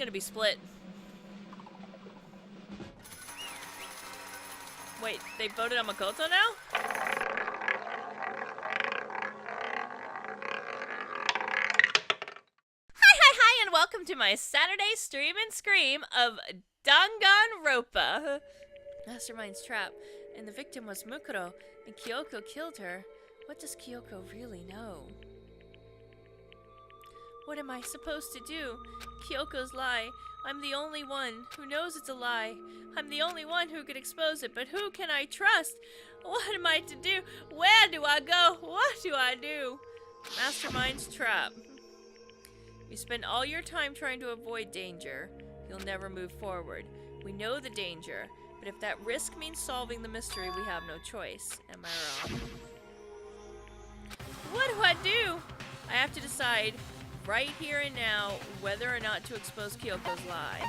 gonna be split. Wait, they voted on Makoto now? Hi, and welcome to my Saturday stream and scream of Danganronpa. Mastermind's trap, and the victim was Mukuro, and Kyoko killed her. What does Kyoko really know? What am I supposed to do? Kyoko's lie. I'm the only one who knows it's a lie. I'm the only one who could expose it, but who can I trust? What am I to do? Where do I go? What do I do? Mastermind's trap. You spend all your time trying to avoid danger. You'll never move forward. We know the danger, but if that risk means solving the mystery, we have no choice. Am I wrong? What do I do? I have to decide right here and now whether or not to expose Kyoko's lie.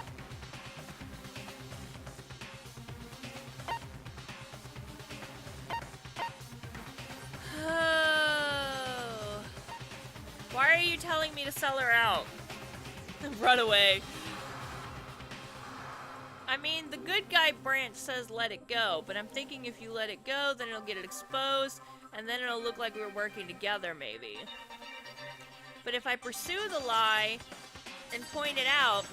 Oh. Why are you telling me to sell her out? Run away. I mean, the good guy branch says let it go, but I'm thinking if you let it go, then it'll get it exposed, and then it'll look like we're working together, maybe. But if I pursue the lie and point it out,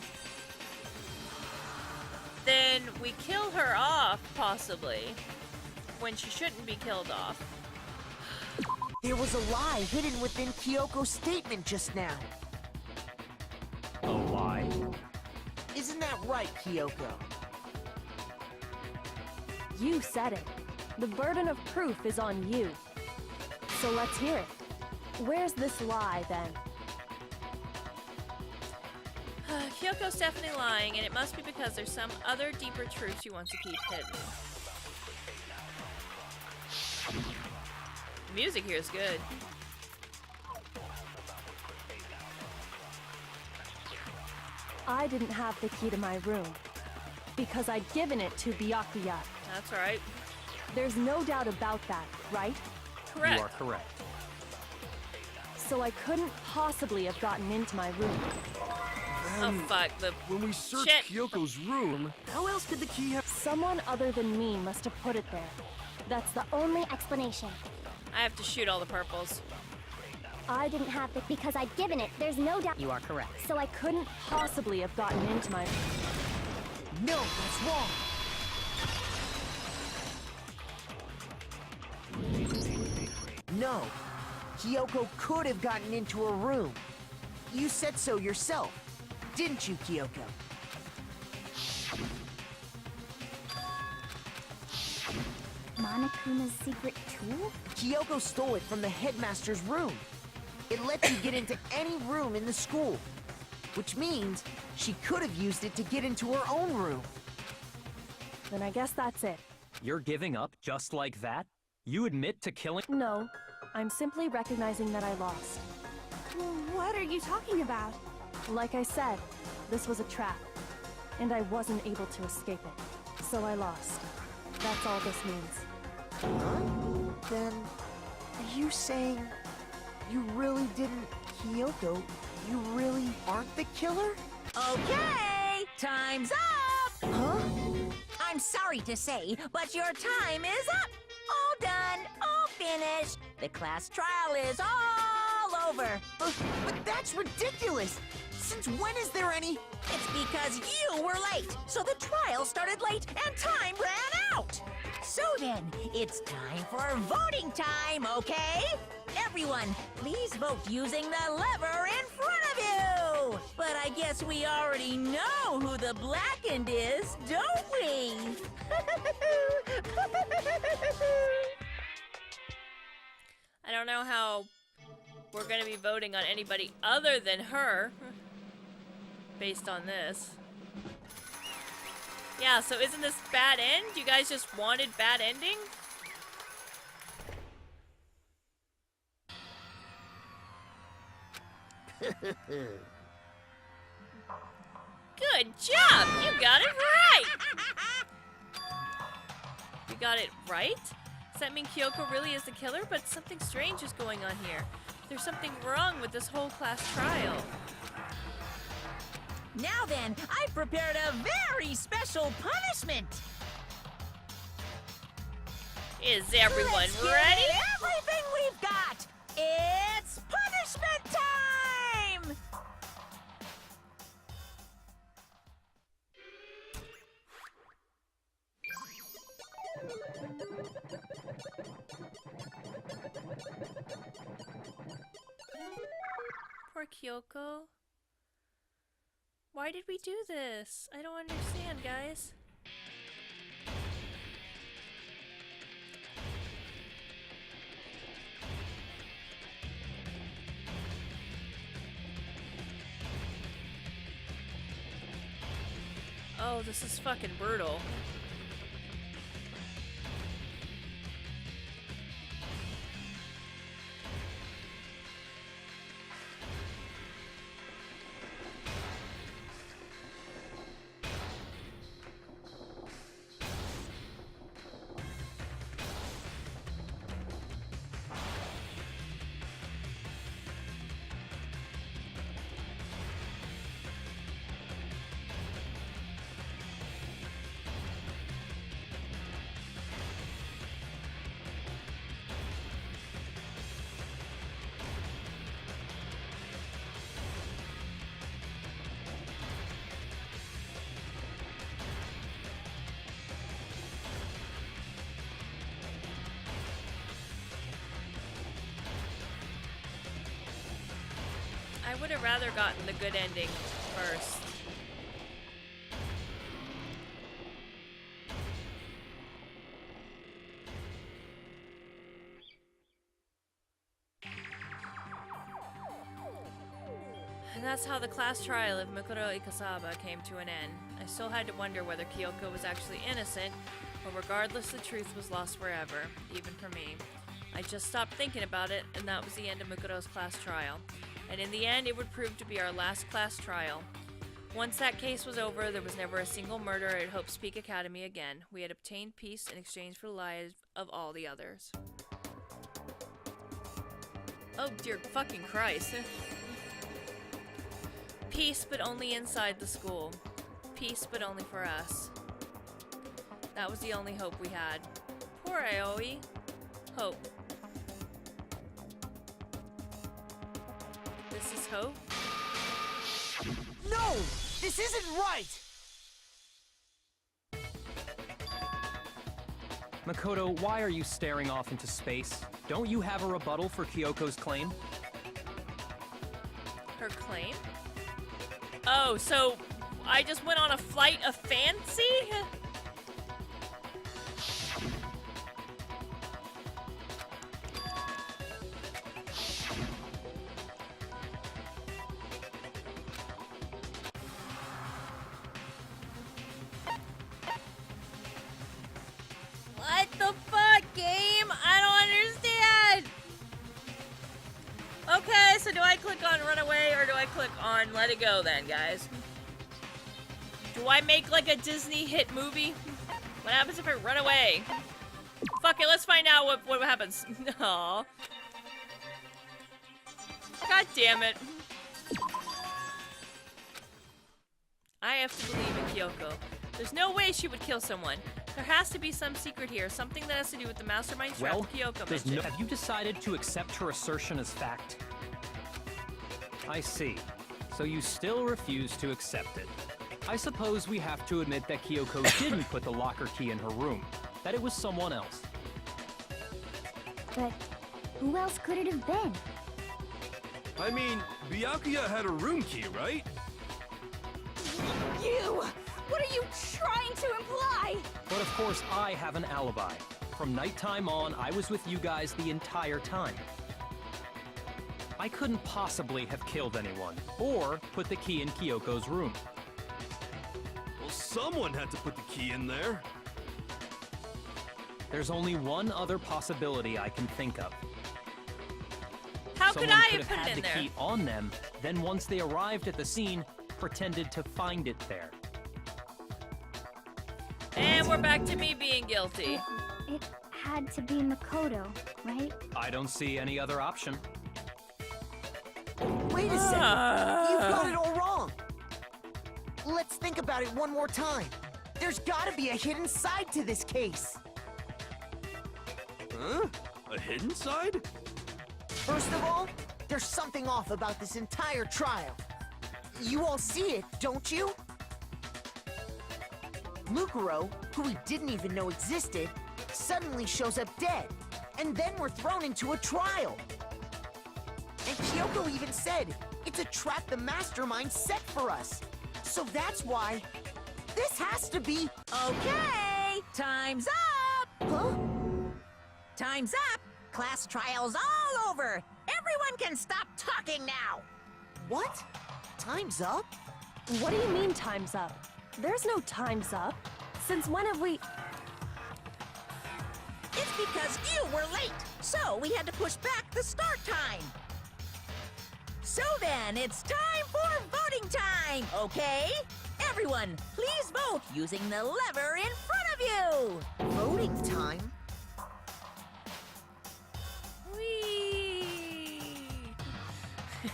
then we kill her off, possibly, when she shouldn't be killed off. There was a lie hidden within Kyoko's statement just now. A lie? Isn't that right, Kyoko? You said it. The burden of proof is on you. So let's hear it. Where's this lie, then? Kyoko's definitely lying, and it must be because there's some other deeper truth she wants to keep hidden. The music here is good. I didn't have the key to my room because I'd given it to Byakuya. That's right. There's no doubt about that, right? Correct. You are correct. So I couldn't possibly have gotten into my room. Oh fuck, When we searched Shit. Kyoko's room, how else could the key have... Someone other than me must have put it there. That's the only explanation. I have to shoot all the purples. I didn't have it because I'd given it. There's no doubt. You are correct. So I couldn't possibly have gotten into my... No, that's wrong. No, Kyoko could have gotten into her room. You said so yourself, didn't you, Kyoko? Monokuma's secret tool? Kyoko stole it from the headmaster's room. It lets you get into any room in the school, which means she could have used it to get into her own room. Then I guess that's it. You're giving up just like that? You admit to killing— No, I'm simply recognizing that I lost. What are you talking about? Like I said, this was a trap, and I wasn't able to escape it. So I lost. That's all this means. Huh? Then, are you saying you really didn't, Kyoko? You really aren't the killer? Okay, time's up! Huh? I'm sorry to say, but your time is up! All done, all finished. The class trial is all over. But that's ridiculous! Since when is there any... It's because you were late, so the trial started late and time ran out. So then, it's time for voting time, okay? Everyone, please vote using the lever in front of you. But I guess we already know who the blackened is, don't we? I don't know how we're gonna be voting on anybody other than her, based on this. Yeah, so isn't this bad end? You guys just wanted bad ending? Good job! You got it right! You got it right? Does that mean Kyoko really is the killer? But something strange is going on here. There's something wrong with this whole class trial. Now then, I've prepared a very special punishment. Is everyone Let's give ready? it everything we've got. It's punishment time! Poor Kyoko. Why did we do this? I don't understand, guys. Oh, this is fucking brutal. I would have rather gotten the good ending first. And that's how the class trial of Mikuro Ikasaba came to an end. I still had to wonder whether Kyoko was actually innocent, but regardless, the truth was lost forever, even for me. I just stopped thinking about it, and that was the end of Mikuro's class trial. And in the end, it would prove to be our last class trial. Once that case was over, there was never a single murder at Hope's Peak Academy again. We had obtained peace in exchange for the lives of all the others. Oh dear fucking Christ. Peace, but only inside the school. Peace, but only for us. That was the only hope we had. Poor Aoi. Hope. This is hope? No! This isn't right! Makoto, why are you staring off into space? Don't you have a rebuttal for Kyoko's claim? Her claim? Oh, so I just went on a flight of fancy? What the fuck, game? I don't understand! Okay, so do I click on run away or do I click on let it go then, guys? Do I make like a Disney hit movie? What happens if I run away? Fuck it, let's find out what happens. Aww. God damn it. I have to believe in Kyoko. There's no way she would kill someone. There has to be some secret here, something that has to do with the mastermind trap Kyoko mentioned. Have you decided to accept her assertion as fact? I see. So you still refuse to accept it. I suppose we have to admit that Kyoko didn't put the locker key in her room, that it was someone else. But who else could it have been? I mean, Byakuya had a room key, right? You! What are you trying to imply? But of course, I have an alibi. From nighttime on, I was with you guys the entire time. I couldn't possibly have killed anyone, or put the key in Kyoko's room. Well, someone had to put the key in there. There's only one other possibility I can think of. How could Someone I could have put had it in the there? key on them, then once they arrived at the scene, pretended to find it there. And we're back to me being guilty. It had to be Makoto, right? I don't see any other option. Wait a second! You've got it all wrong! let's think about it one more time. There's gotta be a hidden side to this case. Huh? A hidden side? First of all, there's something off about this entire trial. You all see it, don't you? Mukuro, who we didn't even know existed, suddenly shows up dead, and then we're thrown into a trial. And Kyoko even said, it's a trap the mastermind set for us. So that's why this has to be... Okay, time's up! Huh? Time's up! Class trial's all over! Everyone can stop talking now! What? Time's up? What do you mean time's up? There's no time's up. Since when have we... It's because you were late, so we had to push back the start time. So then, it's time for voting time, okay? Everyone, please vote using the lever in front of you! Voting time? Whee!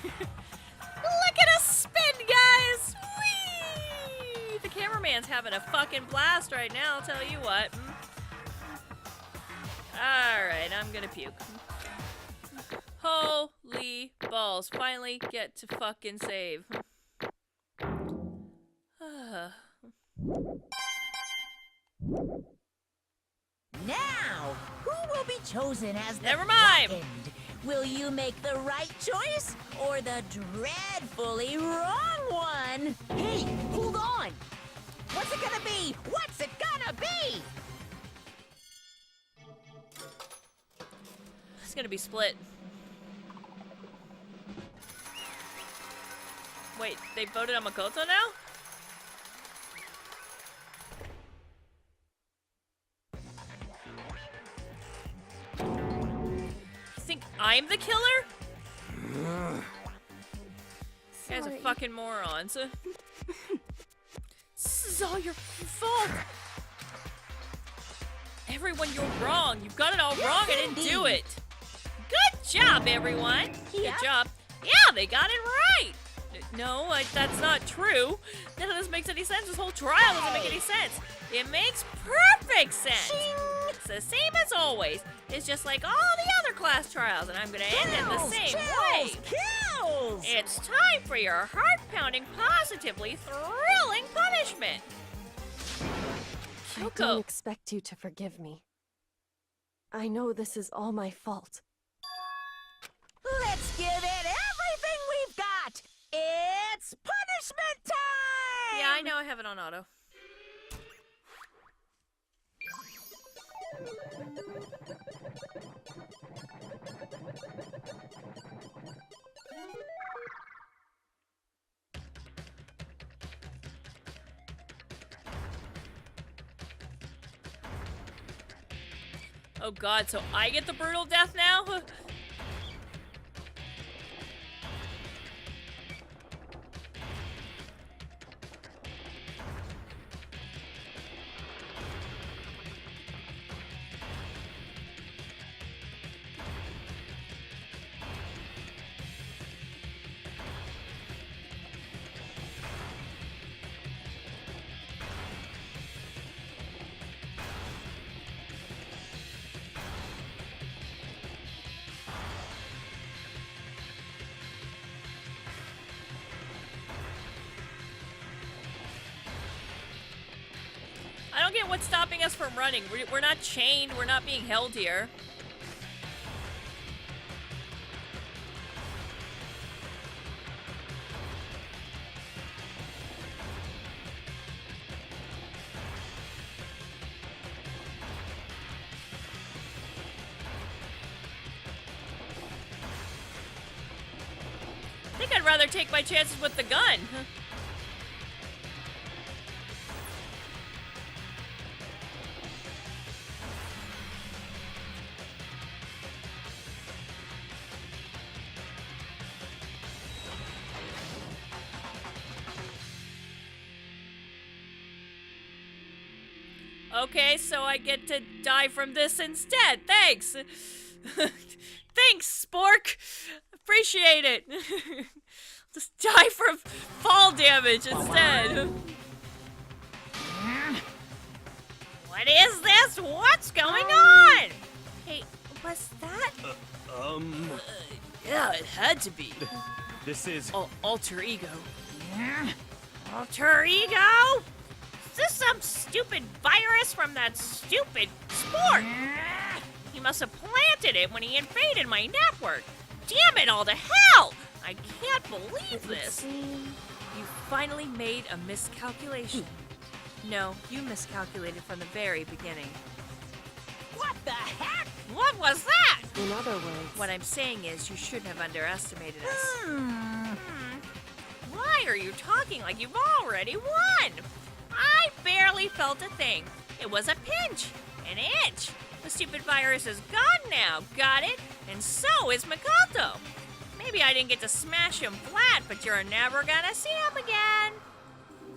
Look at us spin, guys! Whee! The cameraman's having a fucking blast right now, I'll tell you what. Alright, I'm gonna puke. Holy balls. Finally get to fucking save. Now, who will be chosen as the Never mind. second? Will you make the right choice or the dreadfully wrong one? Hey, hold on! What's it gonna be? What's it gonna be? It's gonna be split. Wait, they voted on Makoto now? You think I'm the killer? You guys are Sorry. fucking morons. This is all your fault. Everyone, you're wrong. You've got it all wrong. I didn't do indeed. it. Good job, everyone. Yeah. Good job. Yeah, they got it right. No, that's not true. None of this makes any sense. This whole trial doesn't make any sense. It makes perfect sense. It's the same as always. It's just like all the other class trials, and I'm gonna end it the same way. Kills! It's time for your heart-pounding, positively thrilling punishment. I don't Kyoko. expect you to forgive me. I know this is all my fault. Let's give it everything we've got! It's punishment time! Yeah, I know I have it on auto. Oh god, so I get the brutal death now? I don't get what's stopping us from running. We're not chained. We're not being held here. I think I'd rather take my chances with the gun. Okay, so I get to die from this instead. Thanks. Thanks, Spork. Appreciate it. Just die from fall damage instead. What is this? What's going on? Hey, was that? Yeah, it had to be. This is... Alter ego. Alter ego? Is this some stupid virus from that stupid sport? He must have planted it when he invaded my network. Damn it all to hell! I can't believe this. You finally made a miscalculation. No, you miscalculated from the very beginning. What the heck? What was that? In other words, What I'm saying is you shouldn't have underestimated us. Why are you talking like you've already won? I barely felt a thing. It was a pinch, an itch. The stupid virus is gone now, got it? And so is Makoto. Maybe I didn't get to smash him flat, but you're never gonna see him again.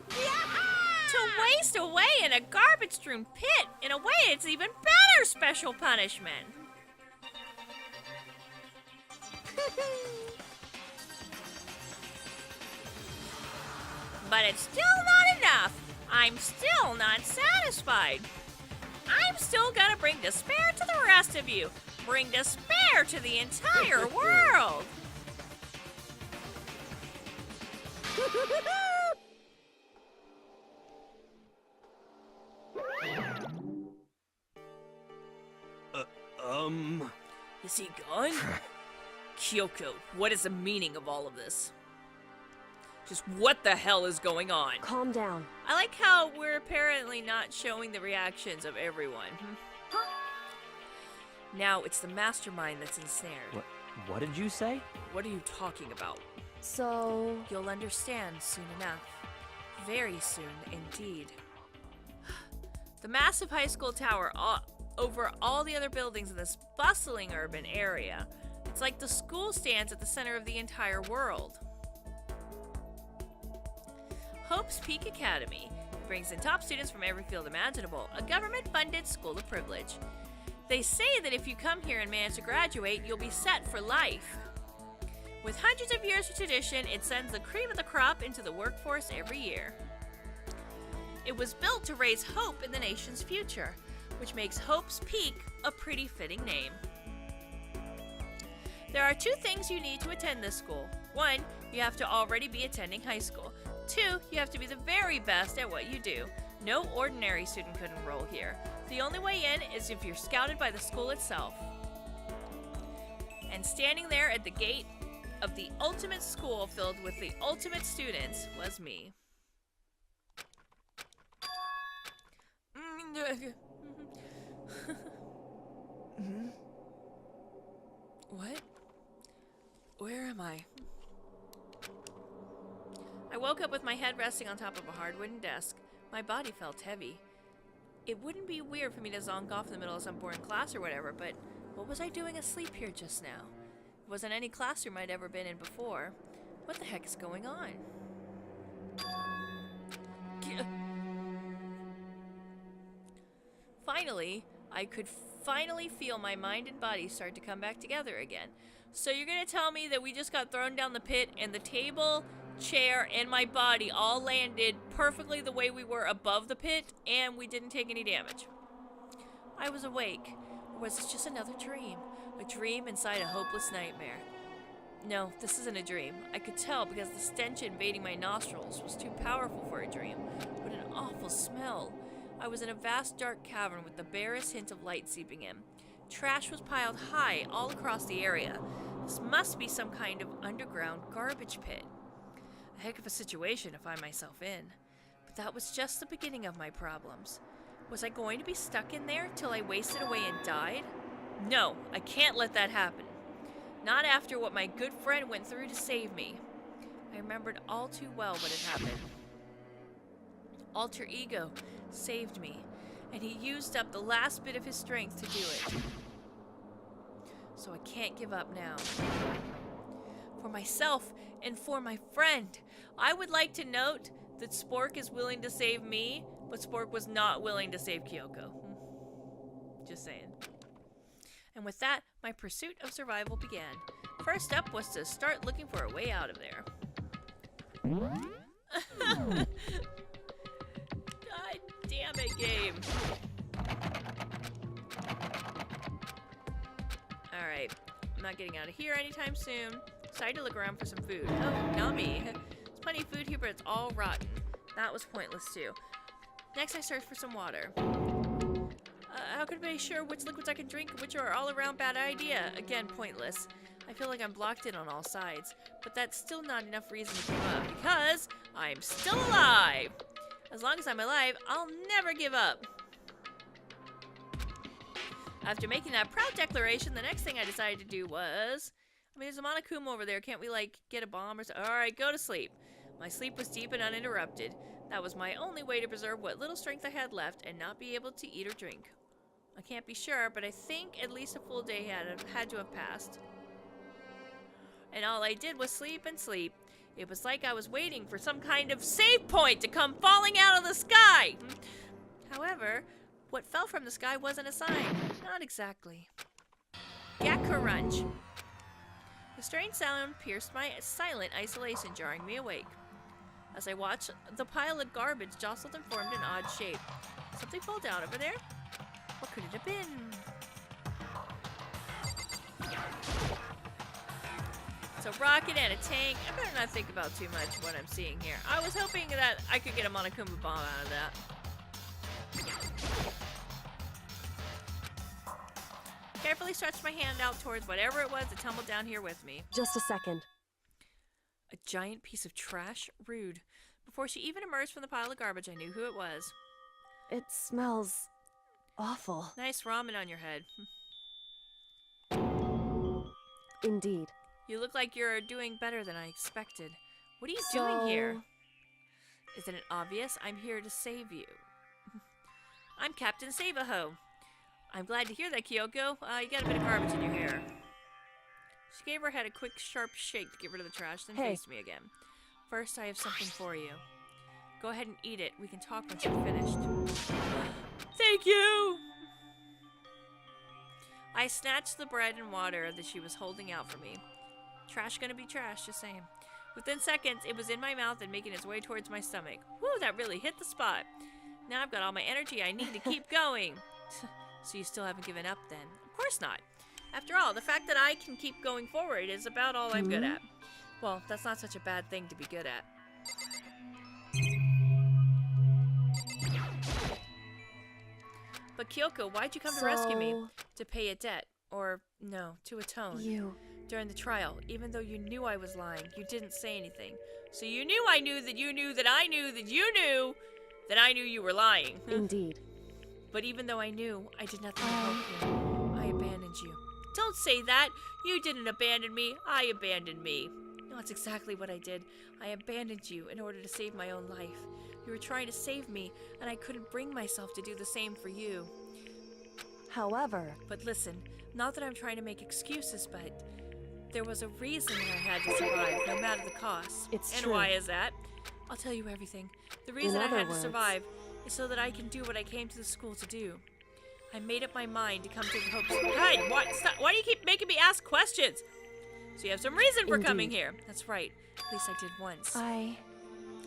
To waste away in a garbage-strewn pit, in a way it's even better special punishment. But it's still not enough. I'm still not satisfied. I'm still gonna bring despair to the rest of you. Bring despair to the entire world. Is he gone? Kyoko, what is the meaning of all of this? Just what the hell is going on? calm down. I like how we're apparently not showing the reactions of everyone. Now it's the mastermind that's ensnared. What did you say? What are you talking about? So, You'll understand soon enough. Very soon indeed. The massive high school tower over all the other buildings in this bustling urban area. It's like the school stands at the center of the entire world. Hope's Peak Academy brings in top students from every field imaginable, a government-funded school of privilege. They say that if you come here and manage to graduate, you'll be set for life. With hundreds of years of tradition, it sends the cream of the crop into the workforce every year. It was built to raise hope in the nation's future, which makes Hope's Peak a pretty fitting name. There are two things you need to attend this school. One, you have to already be attending high school. Two, you have to be the very best at what you do. No ordinary student could enroll here. The only way in is if you're scouted by the school itself. And standing there at the gate of the ultimate school filled with the ultimate students was me. What? Where am I? I woke up with my head resting on top of a hard wooden desk. My body felt heavy. It wouldn't be weird for me to zonk off in the middle of some boring class or whatever, but what was I doing asleep here just now? It wasn't any classroom I'd ever been in before. What the heck is going on? Finally, I could finally feel my mind and body start to come back together again. So you're gonna tell me that we just got thrown down the pit and the table, chair, and my body all landed perfectly the way we were above the pit and we didn't take any damage? I was awake. Or was this just another dream? A dream inside a hopeless nightmare? No, this isn't a dream. I could tell because the stench invading my nostrils was too powerful for a dream. What an awful smell. I was in a vast dark cavern with the barest hint of light seeping in. Trash was piled high all across the area. This must be some kind of underground garbage pit. A heck of a situation to find myself in. But that was just the beginning of my problems. Was I going to be stuck in there till I wasted away and died? No, I can't let that happen. Not after what my good friend went through to save me. I remembered all too well what had happened. Alter Ego saved me, and he used up the last bit of his strength to do it. So I can't give up now. For myself and for my friend, I would like to note that Spork is willing to save me, but Spork was not willing to save Kyoko. Just saying. And with that, my pursuit of survival began. First up was to start looking for a way out of there. God damn it, game. Alright, I'm not getting out of here anytime soon. Decided to look around for some food. Oh, yummy. There's plenty of food here, but it's all rotten. That was pointless too. Next, I searched for some water. How could I be sure which liquids I can drink and which are all around bad idea? Again, pointless. I feel like I'm blocked in on all sides, but that's still not enough reason to give up, because I'm still alive! As long as I'm alive, I'll never give up! After making that proud declaration, the next thing I decided to do was... I mean, there's a Monokuma over there, can't we, like, get a bomb or something? Alright, go to sleep. My sleep was deep and uninterrupted. That was my only way to preserve what little strength I had left and not be able to eat or drink. I can't be sure, but I think at least a full day had to have passed. And all I did was sleep and sleep. It was like I was waiting for some kind of save point to come falling out of the sky. However, what fell from the sky wasn't a sign. Not exactly. Gakurunch. The strange sound pierced my silent isolation, jarring me awake. As I watched, the pile of garbage jostled and formed an odd shape. Something fall down over there? What could it have been? It's a rocket and a tank. I better not think about too much what I'm seeing here. I was hoping that I could get a Monokuma bomb out of that. Carefully stretched my hand out towards whatever it was that tumbled down here with me. Just a second. A giant piece of trash? Rude. Before she even emerged from the pile of garbage, I knew who it was. It smells awful. Nice ramen on your head. Indeed. You look like you're doing better than I expected. What are you doing here? Isn't it obvious? I'm here to save you. I'm Captain Save-A-Ho. I'm glad to hear that, Kyoko. You got a bit of garbage in your hair. She gave her head a quick, sharp shake to get rid of the trash, then faced me again. First, I have something for you. Go ahead and eat it. We can talk once you're finished. Thank you! I snatched the bread and water that she was holding out for me. Trash gonna be trash, just saying. Within seconds, it was in my mouth and making its way towards my stomach. Whew, that really hit the spot. Now I've got all my energy I need to keep going. So you still haven't given up then? Of course not. After all, the fact that I can keep going forward is about all I'm good at. Well, that's not such a bad thing to be good at. But Kyoko, why'd you come to rescue me? To pay a debt. Or, no, to atone. During the trial, even though you knew I was lying, you didn't say anything. So you knew I knew that you knew that I knew that you knew that I knew you were lying. Indeed. But even though I knew, I did nothing to help you. I abandoned you. Don't say that! You didn't abandon me, I abandoned me. No, that's exactly what I did. I abandoned you in order to save my own life. You were trying to save me, and I couldn't bring myself to do the same for you. However... But listen, not that I'm trying to make excuses, but there was a reason I had to survive, no matter the cost. It's and true. why is that? I'll tell you everything. The reason I had to survive is so that I can do what I came to the school to do. I made up my mind to come to the hopes... God, why do you keep making me ask questions? So you have some reason for coming here. That's right. At least I did once.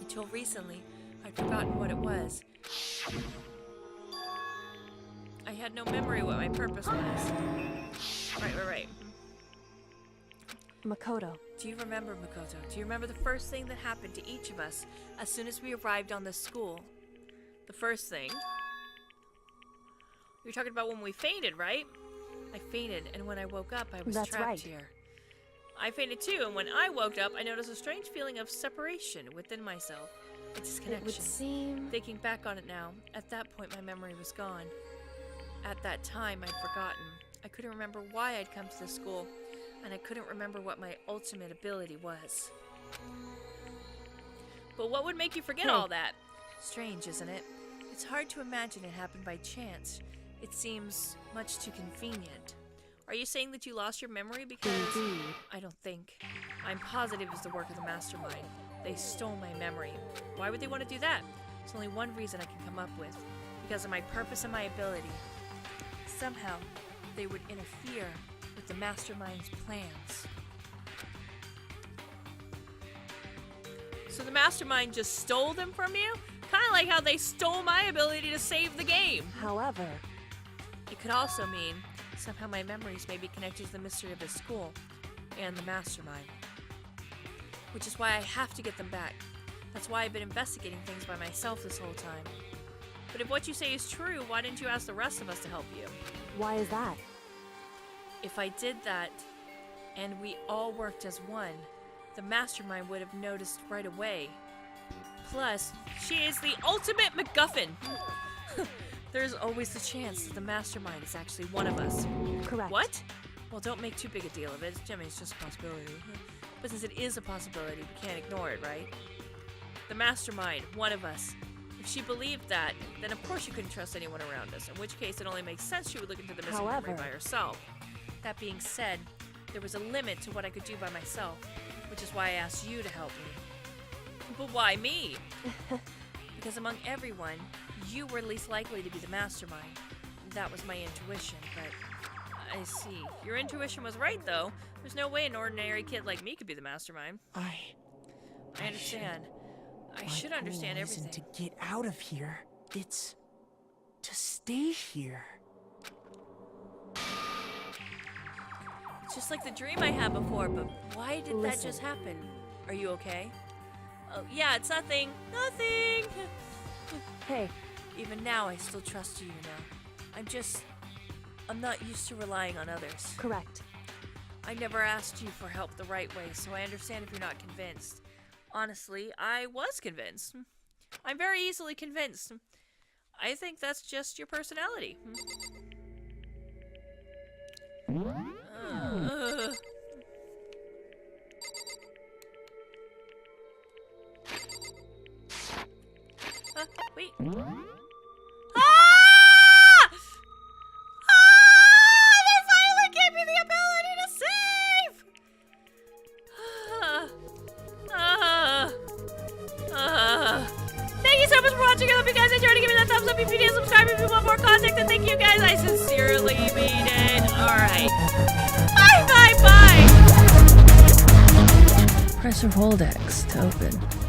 Until recently, I'd forgotten what it was. I had no memory what my purpose was. Right. Makoto. Do you remember, Makoto? Do you remember the first thing that happened to each of us as soon as we arrived on this school? The first thing... You're talking about when we fainted, right? I fainted, and when I woke up, I was trapped here. I fainted too, and when I woke up, I noticed a strange feeling of separation within myself. A disconnection. It would seem... Thinking back on it now, at that point my memory was gone. At that time, I'd forgotten. I couldn't remember why I'd come to the school, and I couldn't remember what my ultimate ability was. But what would make you forget all that? Strange, isn't it? It's hard to imagine it happened by chance. It seems much too convenient. Are you saying that you lost your memory because... Indeed. I don't think. I'm positive it's the work of the mastermind. They stole my memory. Why would they want to do that? There's only one reason I can come up with. Because of my purpose and my ability. Somehow, they would interfere with the mastermind's plans. So the mastermind just stole them from you? Kind of like how they stole my ability to save the game. However, It could also mean somehow my memories may be connected to the mystery of this school and the mastermind. Which is why I have to get them back. That's why I've been investigating things by myself this whole time. But if what you say is true, why didn't you ask the rest of us to help you? why is that? If I did that, and we all worked as one, the mastermind would have noticed right away. Plus, she is the ultimate MacGuffin! There's always the chance that the mastermind is actually one of us. Correct. What? Well, don't make too big a deal of it. I mean, it's just a possibility. But since it is a possibility, we can't ignore it, right? The mastermind, one of us. If she believed that, then of course she couldn't trust anyone around us, in which case it only makes sense she would look into the missing memory by herself. That being said, there was a limit to what I could do by myself, which is why I asked you to help me. But why me? Because among everyone, you were least likely to be the mastermind. That was my intuition, but I see. Your intuition was right, though. There's no way an ordinary kid like me could be the mastermind. I understand. I should understand everything. To get out of here, it's to stay here. It's just like the dream I had before, but why did that just happen? Are you okay? Oh, yeah, it's nothing. Nothing! Hey, Even now, I still trust you, you know. I'm not used to relying on others. correct. I never asked you for help the right way, so I understand if you're not convinced. Honestly, I was convinced. I'm very easily convinced. I think that's just your personality. Wait. They finally gave me the ability to save! Thank you so much for watching. I hope you guys enjoyed. Give me that thumbs up if you did. Subscribe if you want more content. And thank you guys. I sincerely mean it. Alright. Bye, bye, bye! Press or hold X to open.